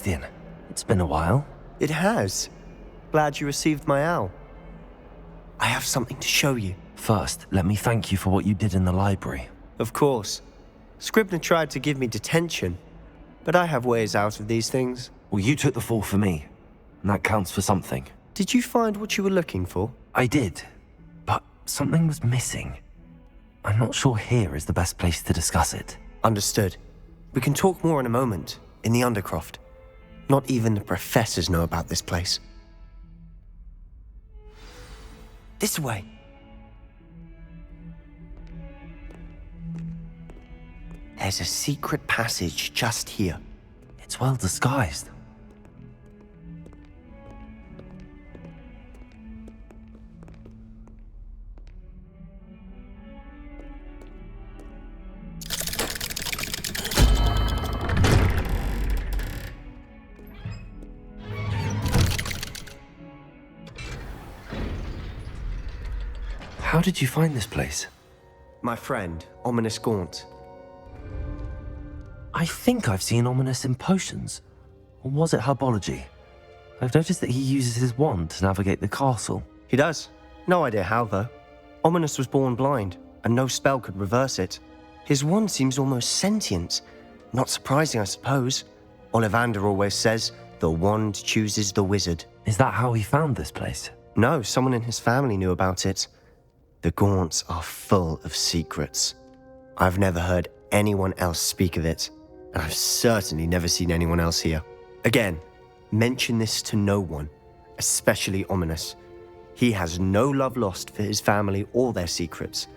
guardian. It's been a while. It has. Glad you received my owl. I have something to show you. First, let me thank you for what you did in the library. Of course. Scribner tried to give me detention, but I have ways out of these things. Well, you took the fall for me, and that counts for something. Did you find what you were looking for? I did, but something was missing. I'm not sure here is the best place to discuss it. Understood. We can talk more in a moment, in the Undercroft. Not even the professors know about this place. This way. There's a secret passage just here. It's well disguised. How did you find this place? My friend, Ominous Gaunt. I think I've seen Ominous in potions. Or was it herbology? I've noticed that he uses his wand to navigate the castle. He does. No idea how, though. Ominous was born blind, and no spell could reverse it. His wand seems almost sentient. Not surprising, I suppose. Ollivander always says, the wand chooses the wizard. Is that how he found this place? No, someone in his family knew about it. The Gaunts are full of secrets. I've never heard anyone else speak of it, and I've certainly never seen anyone else here. Again, mention this to no one, especially Ominous. He has no love lost for his family or their secrets,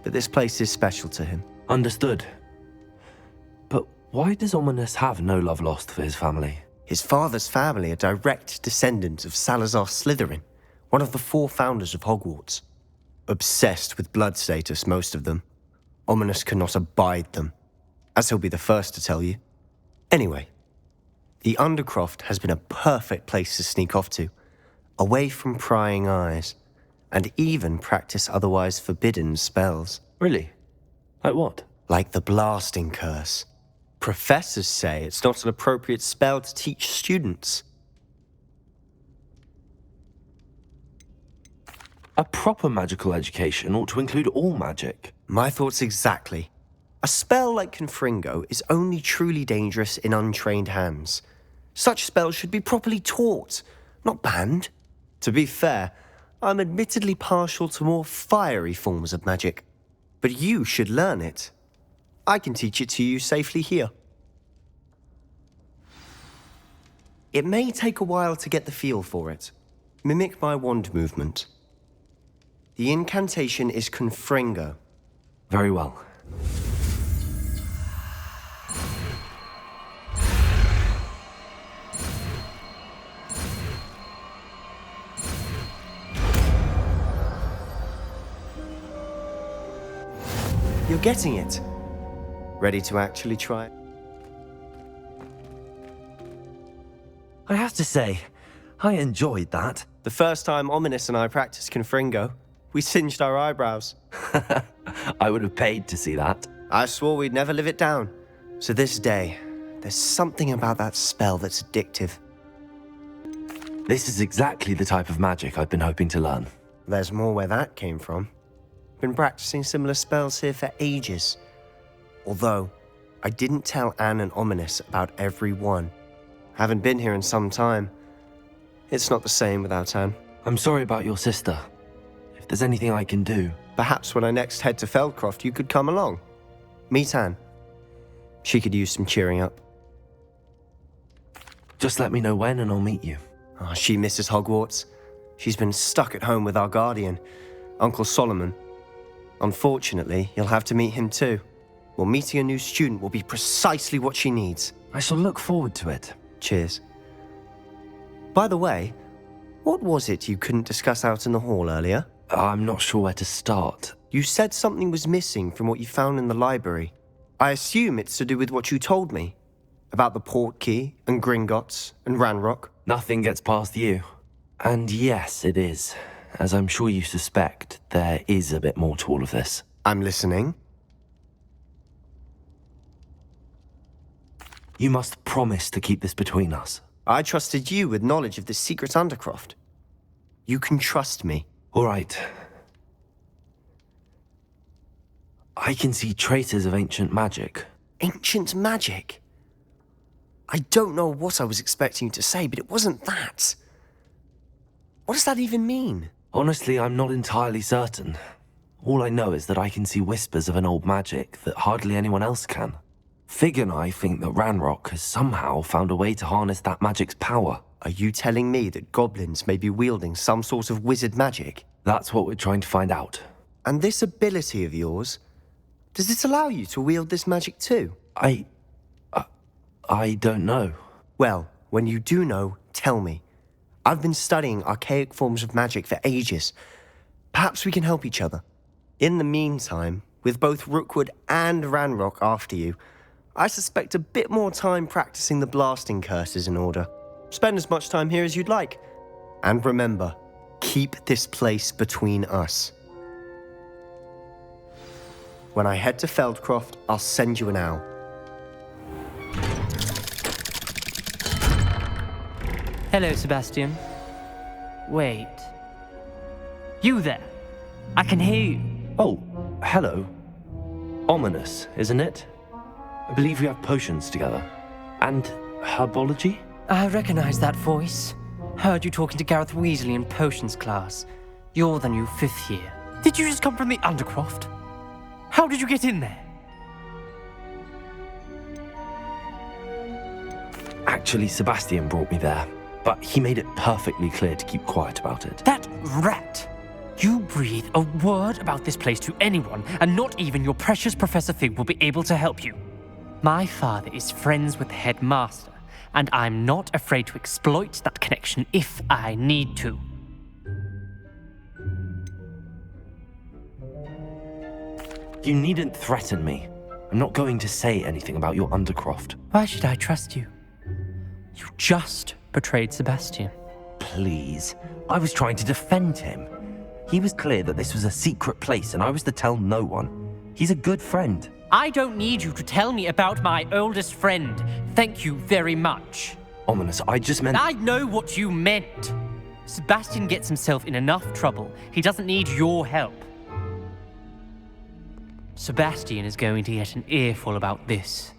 but this place is special to him. Understood. But why does Ominous have no love lost for his family? His father's family are direct descendants of Salazar Slytherin, one of the 4 founders of Hogwarts. Obsessed with blood status, most of them. Ominous cannot abide them, as he'll be the first to tell you. Anyway, the Undercroft has been a perfect place to sneak off to, away from prying eyes, and even practice otherwise forbidden spells. Really? Like what? Like the blasting curse. Professors say it's not an appropriate spell to teach students. A proper magical education ought to include all magic. My thoughts exactly. A spell like Confringo is only truly dangerous in untrained hands. Such spells should be properly taught, not banned. To be fair, I'm admittedly partial to more fiery forms of magic. But you should learn it. I can teach it to you safely here. It may take a while to get the feel for it. Mimic my wand movement. The incantation is Confringo. Very well. You're getting it. Ready to actually try it? I have to say, I enjoyed that. The first time Ominous and I practiced Confringo, we singed our eyebrows. I would have paid to see that. I swore we'd never live it down. So this day, there's something about that spell that's addictive. This is exactly the type of magic I've been hoping to learn. There's more where that came from. Been practicing similar spells here for ages. Although, I didn't tell Anne and Ominous about every one. Haven't been here in some time. It's not the same without Anne. I'm sorry about your sister. If there's anything I can do... Perhaps when I next head to Feldcroft, you could come along. Meet Anne. She could use some cheering up. Just let me know when and I'll meet you. Oh, she misses Hogwarts. She's been stuck at home with our guardian, Uncle Solomon. Unfortunately, you'll have to meet him too. Well, meeting a new student will be precisely what she needs. I shall look forward to it. Cheers. By the way, what was it you couldn't discuss out in the hall earlier? I'm not sure where to start. You said something was missing from what you found in the library. I assume it's to do with what you told me. About the Portkey and Gringotts and Ranrock. Nothing gets past you. And yes, it is. As I'm sure you suspect, there is a bit more to all of this. I'm listening. You must promise to keep this between us. I trusted you with knowledge of the secret undercroft. You can trust me. All right. I can see traces of ancient magic. Ancient magic? I don't know what I was expecting you to say, but it wasn't that. What does that even mean? Honestly, I'm not entirely certain. All I know is that I can see whispers of an old magic that hardly anyone else can. Fig and I think that Ranrock has somehow found a way to harness that magic's power. Are you telling me that goblins may be wielding some sort of wizard magic? That's what we're trying to find out. And this ability of yours, does it allow you to wield this magic too? I don't know. Well, when you do know, tell me. I've been studying archaic forms of magic for ages. Perhaps we can help each other. In the meantime, with both Rookwood and Ranrock after you, I suspect a bit more time practicing the blasting curse is in order. Spend as much time here as you'd like. And remember, keep this place between us. When I head to Feldcroft, I'll send you an owl. Hello, Sebastian. Wait. You there? I can hear you. Oh, hello. Ominous, isn't it? I believe we have potions together. And herbology? I recognize that voice. Heard you talking to Gareth Weasley in potions class. You're the new 5th year. Did you just come from the Undercroft? How did you get in there? Actually, Sebastian brought me there, but he made it perfectly clear to keep quiet about it. That rat! You breathe a word about this place to anyone, and not even your precious Professor Fig will be able to help you. My father is friends with the headmaster, and I'm not afraid to exploit that connection if I need to. You needn't threaten me. I'm not going to say anything about your Undercroft. Why should I trust you? You just betrayed Sebastian. Please. I was trying to defend him. He was clear that this was a secret place and I was to tell no one. He's a good friend. I don't need you to tell me about my oldest friend. Thank you very much. Ominous, I just meant... I know what you meant. Sebastian gets himself in enough trouble. He doesn't need your help. Sebastian is going to get an earful about this.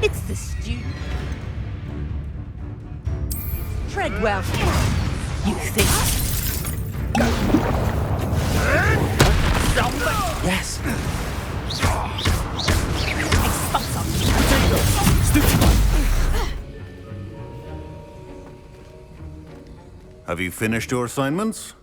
It's the student. Tread well. You think? Yes! Have you finished your assignments?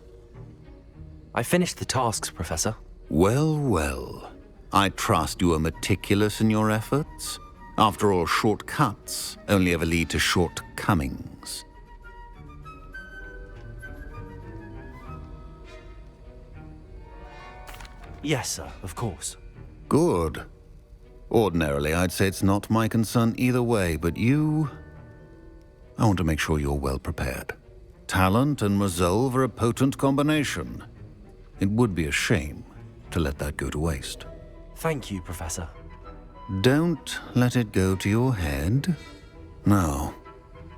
I finished the tasks, Professor. Well, well. I trust you are meticulous in your efforts. After all, shortcuts only ever lead to shortcomings. Yes, sir, of course. Good. Ordinarily, I'd say it's not my concern either way, but you... I want to make sure you're well prepared. Talent and resolve are a potent combination. It would be a shame to let that go to waste. Thank you, Professor. Don't let it go to your head. Now,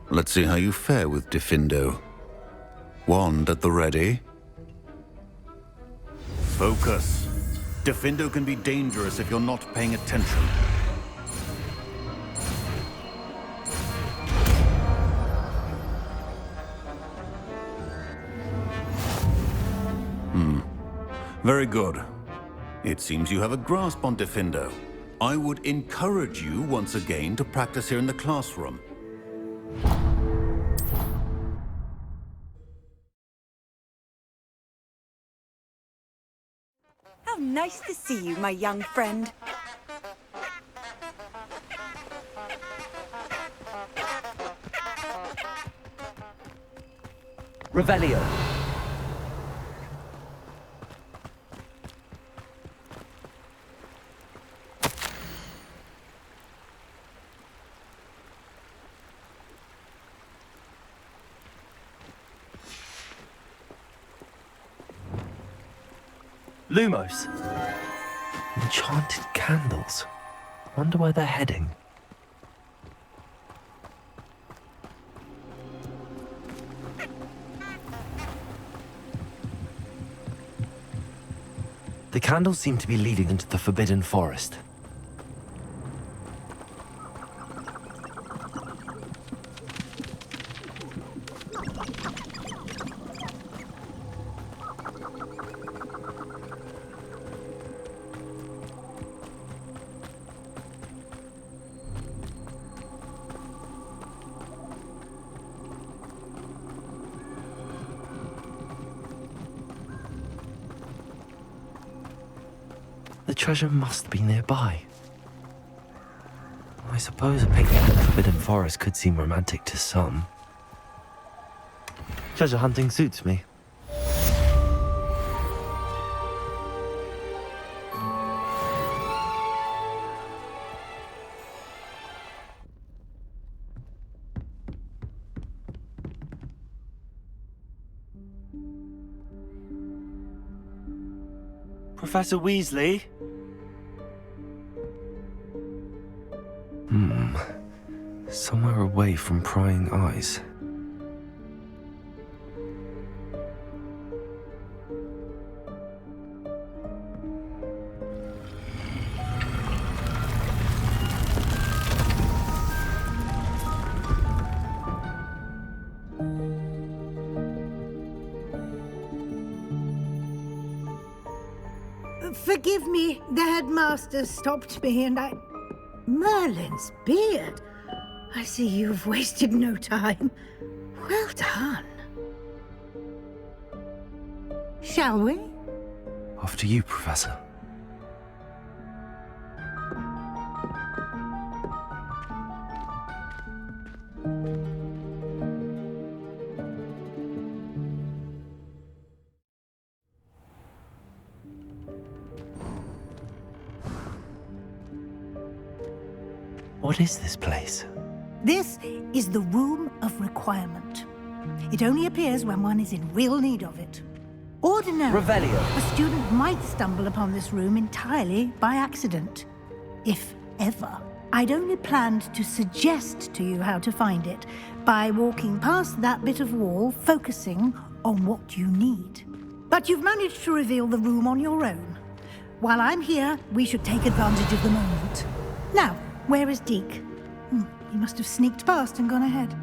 let's see how you fare with Diffindo. Wand at the ready. Focus. Diffindo can be dangerous if you're not paying attention. Very good. It seems you have a grasp on Diffindo. I would encourage you once again to practice here in the classroom. How nice to see you, my young friend. Revelio. Lumos. Enchanted candles. Wonder where they're heading. The candles seem to be leading into the Forbidden Forest. The treasure must be nearby. I suppose a picnic in the Forbidden Forest could seem romantic to some. Treasure hunting suits me. Professor Weasley? Somewhere away from prying eyes. Forgive me, the headmaster stopped me and I... Merlin's beard. I see you've wasted no time. Well done. Shall we? Off to you, Professor. What is this place? This is the Room of Requirement. It only appears when one is in real need of it. Ordinarily, Revelio. a student might stumble upon this room entirely by accident. If ever. I'd only planned to suggest to you how to find it by walking past that bit of wall, focusing on what you need. But you've managed to reveal the room on your own. While I'm here, we should take advantage of the moment. Now, where is Deke? He must have sneaked past and gone ahead.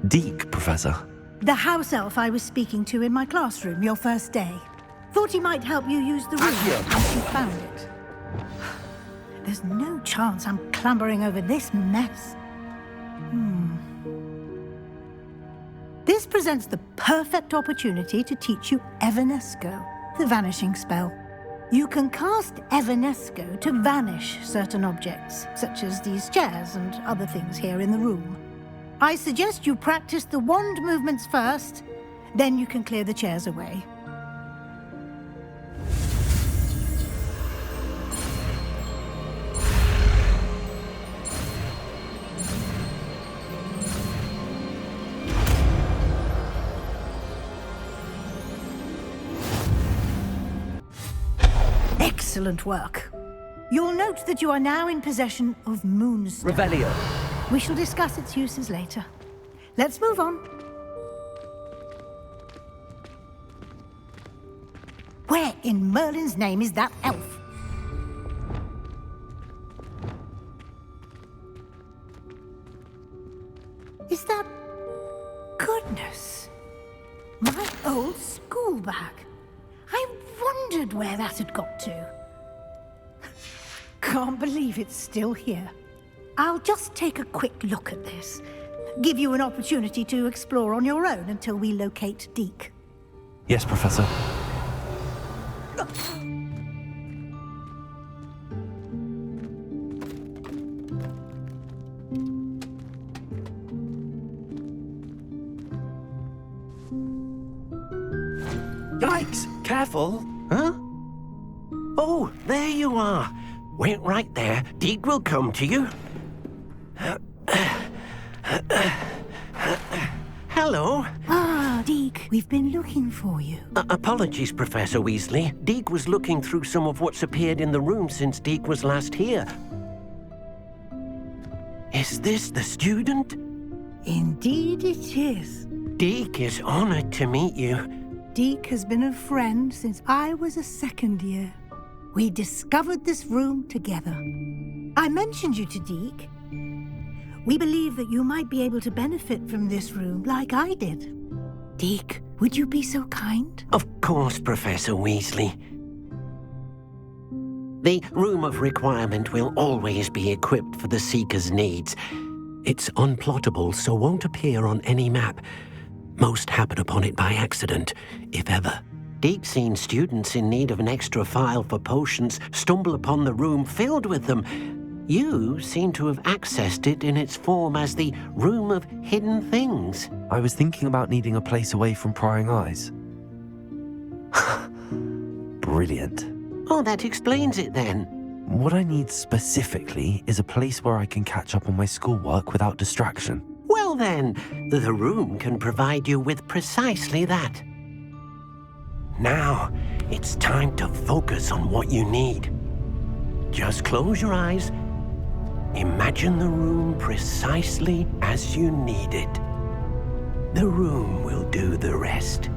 Deke, Professor. The house elf I was speaking to in my classroom your first day. Thought he might help you use the room once you found it. There's no chance I'm clambering over this mess. This presents the perfect opportunity to teach you Evanesco, the vanishing spell. You can cast Evanesco to vanish certain objects, such as these chairs and other things here in the room. I suggest you practice the wand movements first, then you can clear the chairs away. Excellent work. You'll note that you are now in possession of Moonstone. Revelio. We shall discuss its uses later. Let's move on. Where in Merlin's name is that elf? Is that... Goodness. My old school bag. I wondered where that had got to. Can't believe it's still here. I'll just take a quick look at this. Give you an opportunity to explore on your own until we locate Deke. Yes, Professor. Yikes! Careful! Huh? Oh, there you are. Wait right there. Deke will come to you. Hello. Ah, Deke. We've been looking for you. Apologies, Professor Weasley. Deek was looking through some of what's appeared in the room since Deek was last here. Is this the student? Indeed it is. Deek is honored to meet you. Deek has been a friend since I was a second year. We discovered this room together. I mentioned you to Deek. We believe that you might be able to benefit from this room like I did. Deek, would you be so kind? Of course, Professor Weasley. The Room of Requirement will always be equipped for the Seeker's needs. It's unplottable, so won't appear on any map. Most happen upon it by accident, if ever. Deep seen students in need of an extra file for potions stumble upon the room filled with them. You seem to have accessed it in its form as the Room of Hidden Things. I was thinking about needing a place away from prying eyes. Brilliant. Oh, that explains it then. What I need specifically is a place where I can catch up on my schoolwork without distraction. Well then, the room can provide you with precisely that. Now, it's time to focus on what you need. Just close your eyes. Imagine the room precisely as you need it. The room will do the rest.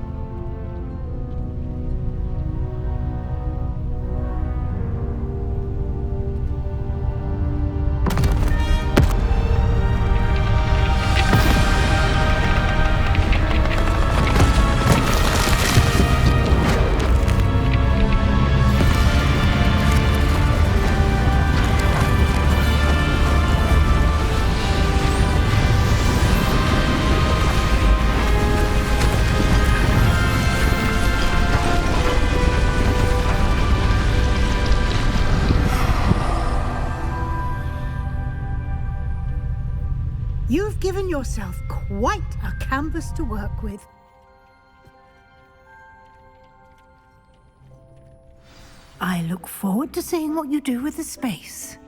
You've given yourself quite a canvas to work with. I look forward to seeing what you do with the space.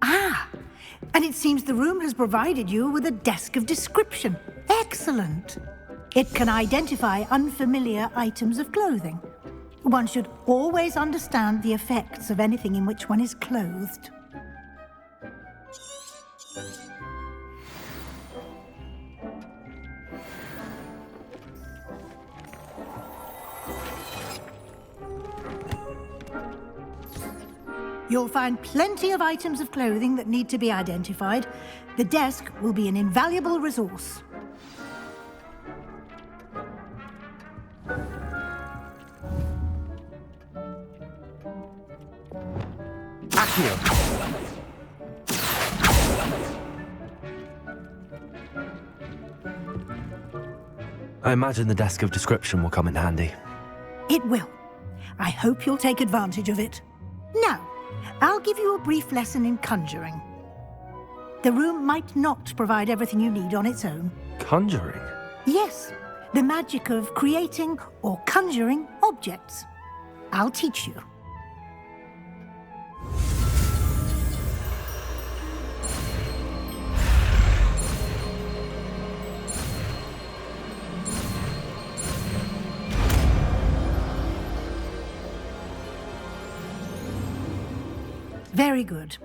Ah, and it seems the room has provided you with a desk of description. Excellent. It can identify unfamiliar items of clothing. One should always understand the effects of anything in which one is clothed. You'll find plenty of items of clothing that need to be identified. The desk will be an invaluable resource. Accio. I imagine the desk of description will come in handy. It will. I hope you'll take advantage of it. Now, I'll give you a brief lesson in conjuring. The room might not provide everything you need on its own. Conjuring? Yes, the magic of creating or conjuring objects. I'll teach you. Very good.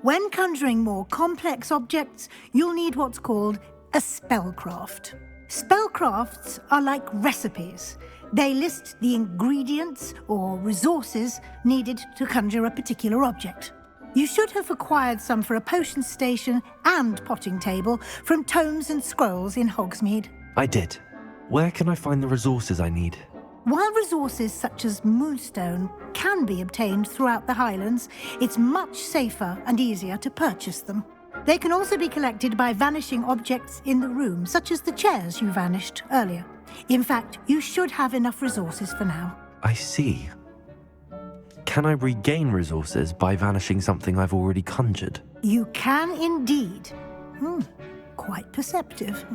When conjuring more complex objects, you'll need what's called a spellcraft. Spellcrafts are like recipes. They list the ingredients or resources needed to conjure a particular object. You should have acquired some for a potion station and potting table from tomes and scrolls in Hogsmeade. I did. Where can I find the resources I need? While resources such as moonstone can be obtained throughout the Highlands, it's much safer and easier to purchase them. They can also be collected by vanishing objects in the room, such as the chairs you vanished earlier. In fact, you should have enough resources for now. I see. Can I regain resources by vanishing something I've already conjured? You can indeed. Quite perceptive.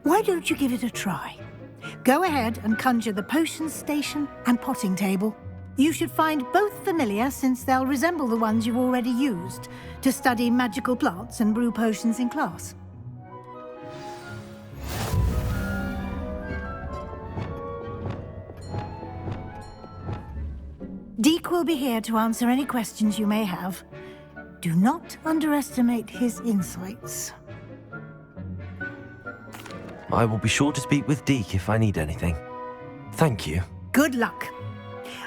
Why don't you give it a try? Go ahead and conjure the potion station and potting table. You should find both familiar, since they'll resemble the ones you've already used to study magical plants and brew potions in class. Deke will be here to answer any questions you may have. Do not underestimate his insights. I will be sure to speak with Deke if I need anything. Thank you. Good luck.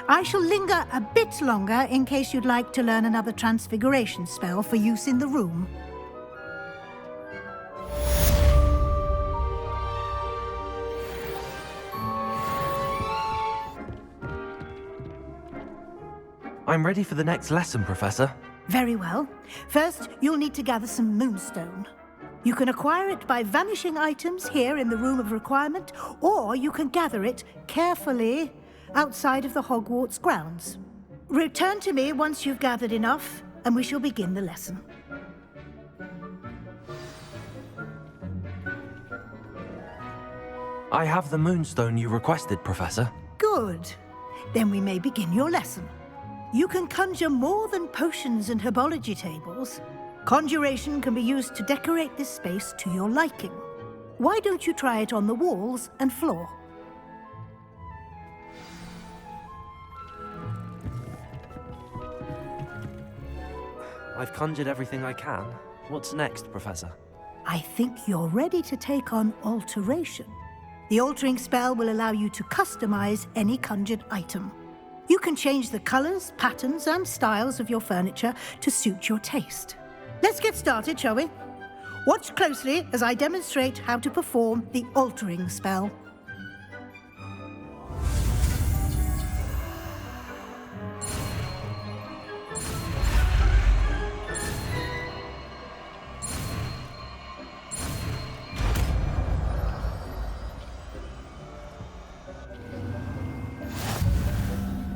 I shall linger a bit longer in case you'd like to learn another transfiguration spell for use in the room. I'm ready for the next lesson, Professor. Very well. First, you'll need to gather some moonstone. You can acquire it by vanishing items here in the Room of Requirement, or you can gather it carefully outside of the Hogwarts grounds. Return to me once you've gathered enough, and we shall begin the lesson. I have the moonstone you requested, Professor. Good. Then we may begin your lesson. You can conjure more than potions and herbology tables. Conjuration can be used to decorate this space to your liking. Why don't you try it on the walls and floor? I've conjured everything I can. What's next, Professor? I think you're ready to take on alteration. The altering spell will allow you to customize any conjured item. You can change the colors, patterns, and styles of your furniture to suit your taste. Let's get started, shall we? Watch closely as I demonstrate how to perform the altering spell.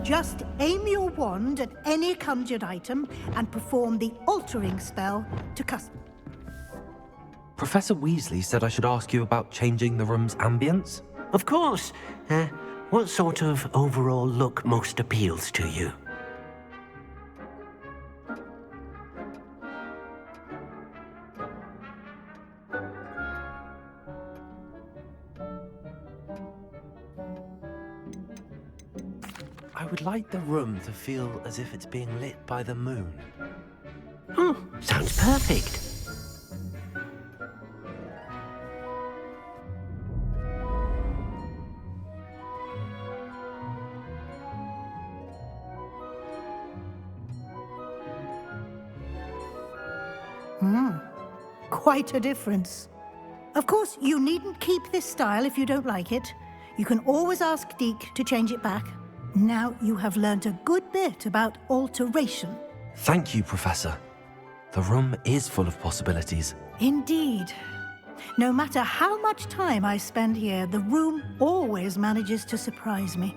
Just aim your wand at any conjured item and perform the altering spell to custom. Professor Weasley said I should ask you about changing the room's ambience. Of course. What sort of overall look most appeals to you? I would like the room to feel as if it's being lit by the moon. Oh, sounds perfect. Quite a difference. Of course, you needn't keep this style if you don't like it. You can always ask Deke to change it back. Now you have learnt a good bit about alteration. Thank you, Professor. The room is full of possibilities. Indeed. No matter how much time I spend here, the room always manages to surprise me.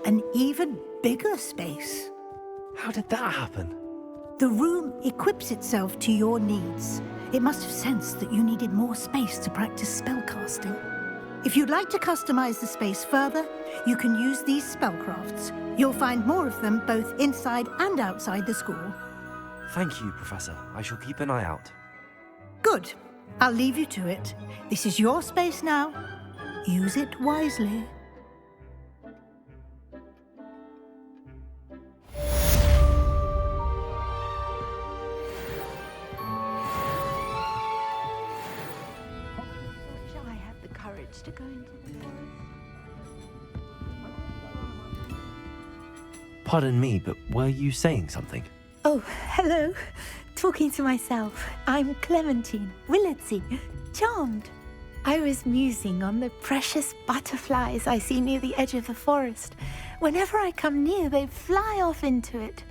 An even bigger space. How did that happen? The room equips itself to your needs. It must have sensed that you needed more space to practice spellcasting. If you'd like to customize the space further, you can use these spellcrafts. You'll find more of them both inside and outside the school. Thank you, Professor. I shall keep an eye out. Good. I'll leave you to it. This is your space now. Use it wisely. To go into the forest. Pardon me, but were you saying something? Oh, hello. Talking to myself. I'm Clementine, Willardsey, charmed. I was musing on the precious butterflies I see near the edge of the forest. Whenever I come near, they fly off into it.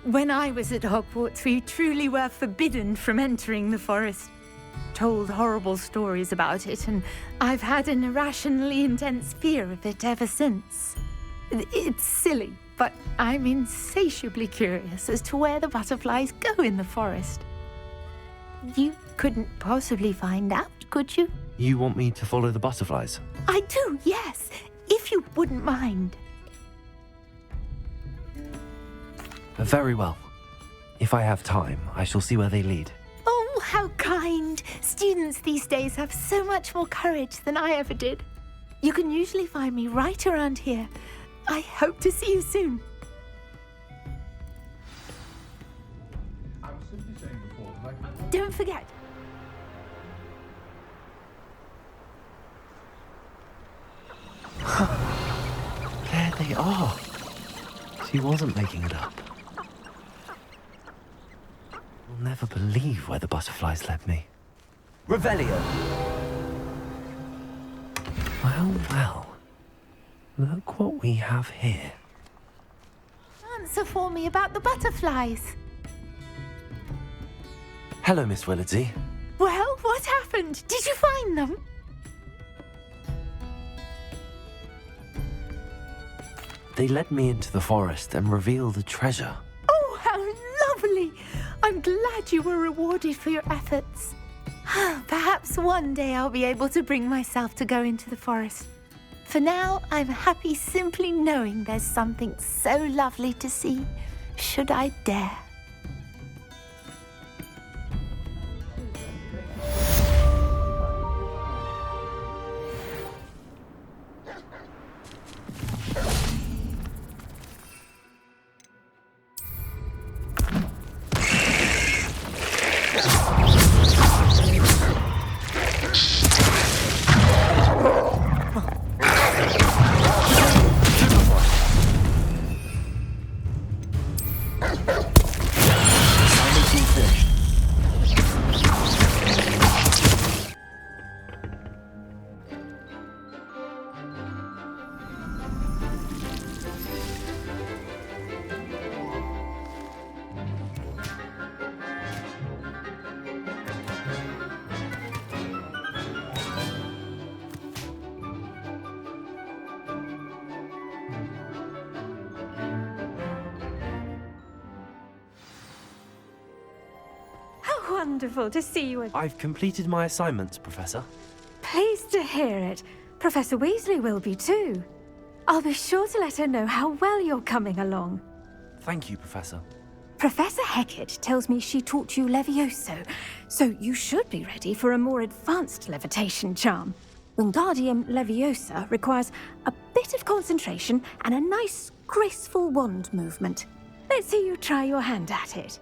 When I was at Hogwarts, we truly were forbidden from entering the forest. Told horrible stories about it, and I've had an irrationally intense fear of it ever since. It's silly, but I'm insatiably curious as to where the butterflies go in the forest. You couldn't possibly find out, could you? You want me to follow the butterflies? I do, yes, if you wouldn't mind. Very well. If I have time, I shall see where they lead. Oh, how kind! Students these days have so much more courage than I ever did. You can usually find me right around here. I hope to see you soon. Don't forget. There they are. She wasn't making it up. You'll never believe where the butterflies led me. Revelio. Well, well. Look what we have here. Answer for me about the butterflies. Hello, Miss Willardsey. Well, what happened? Did you find them? They led me into the forest and revealed a treasure. Oh, how lovely! I'm glad you were rewarded for your efforts. Perhaps one day I'll be able to bring myself to go into the forest. For now, I'm happy simply knowing there's something so lovely to see, should I dare. Wonderful to see you. I've completed my assignments, Professor. Pleased to hear it. Professor Weasley will be too. I'll be sure to let her know how well you're coming along. Thank you, Professor. Professor Hecat tells me she taught you Levioso, so you should be ready for a more advanced levitation charm. Wingardium Leviosa requires a bit of concentration and a nice, graceful wand movement. Let's see you try your hand at it.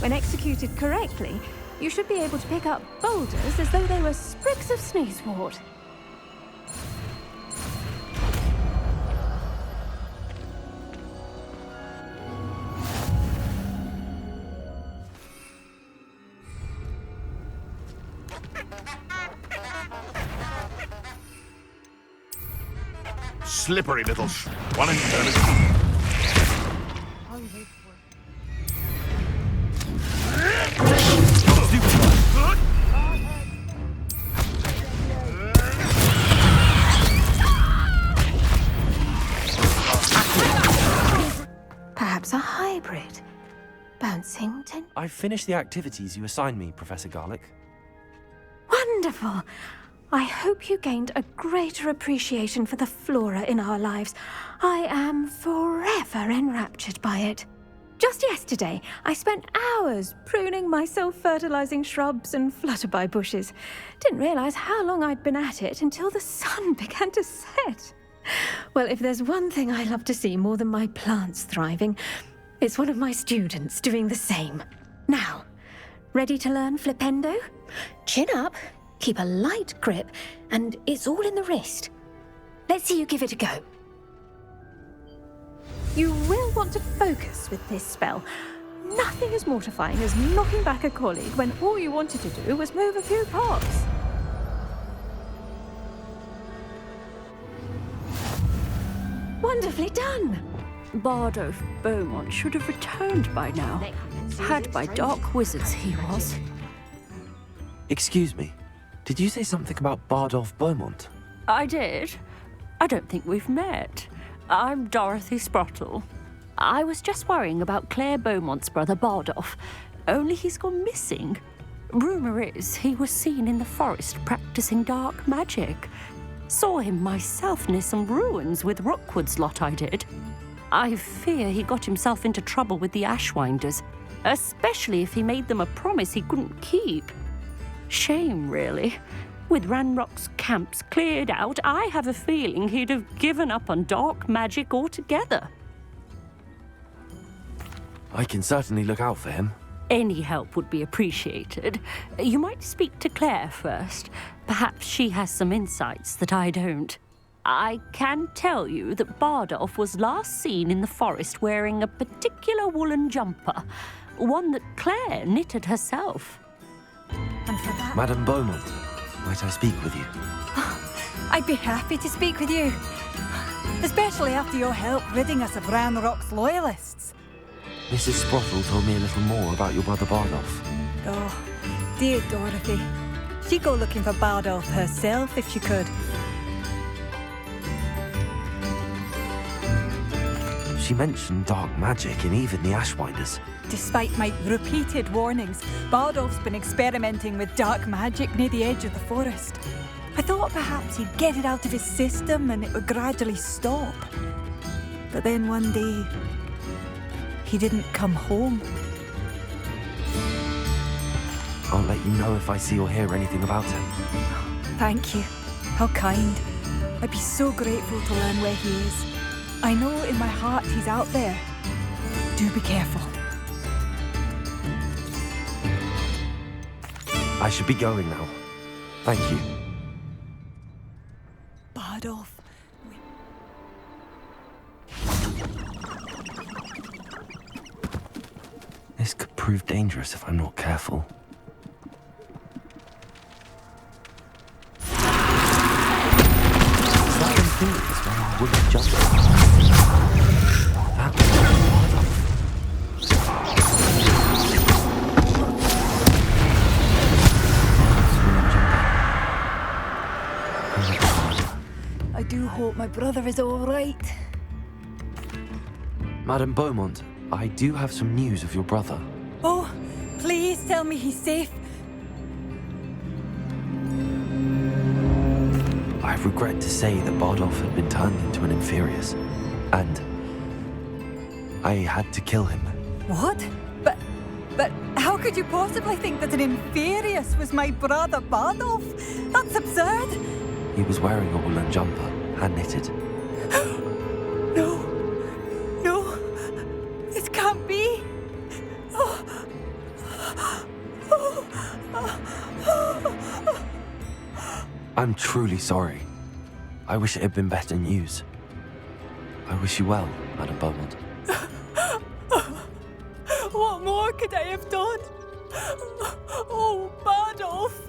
When executed correctly, you should be able to pick up boulders as though they were sprigs of sneezewort. Slippery little one and turn. Perhaps a hybrid. Bouncing tin. I've finished the activities you assigned me, Professor Garlick. Wonderful! I hope you gained a greater appreciation for the flora in our lives. I am forever enraptured by it. Just yesterday, I spent hours pruning my self-fertilizing shrubs and flutterby bushes. Didn't realize how long I'd been at it until the sun began to set. Well, if there's one thing I love to see more than my plants thriving, it's one of my students doing the same. Now, ready to learn Flipendo? Chin up, keep a light grip, and it's all in the wrist. Let's see you give it a go. You will want to focus with this spell. Nothing as mortifying as knocking back a colleague when all you wanted to do was move a few pots. Wonderfully done! Bardo Beaumont should have returned by now. Had by dark wizards he was. Excuse me, did you say something about Bardolph Beaumont? I did. I don't think we've met. I'm Dorothy Sprottle. I was just worrying about Claire Beaumont's brother Bardolph, only he's gone missing. Rumour is he was seen in the forest practicing dark magic. Saw him myself near some ruins with Rookwood's lot I did. I fear he got himself into trouble with the Ashwinders, especially if he made them a promise he couldn't keep. Shame, really. With Ranrock's camps cleared out, I have a feeling he'd have given up on dark magic altogether. I can certainly look out for him. Any help would be appreciated. You might speak to Claire first. Perhaps she has some insights that I don't. I can tell you that Bardolph was last seen in the forest wearing a particular woolen jumper, one that Claire knitted herself. And for that... Madame Beaumont, might I speak with you? I'd be happy to speak with you. Especially after your help ridding us of Ranrock's loyalists. Mrs. Sprottle told me a little more about your brother Bardolph. Oh, dear Dorothy. She'd go looking for Bardolph herself if she could. She mentioned dark magic in even the Ashwinders. Despite my repeated warnings, Bardolph's been experimenting with dark magic near the edge of the forest. I thought perhaps he'd get it out of his system and it would gradually stop. But then one day, he didn't come home. I'll let you know if I see or hear anything about him. Thank you. How kind. I'd be so grateful to learn where he is. I know in my heart he's out there. Do be careful. I should be going now. Thank you. Bardolph. This could prove dangerous if I'm not careful. Is that Imperious wearing a wooden jumper? That was I do hope my brother is all right. Madame Beaumont, I do have some news of your brother. Oh, please tell me he's safe. I regret to say that Bardolph had been turned into an Imperious, and I had to kill him. What? But how could you possibly think that an Imperious was my brother Bardolph? That's absurd. He was wearing a woolen jumper, hand-knitted. No, this can't be. I'm truly sorry. I wish it had been better news. I wish you well, Madame Beaumont. What more could I have done? Oh, Bardolph!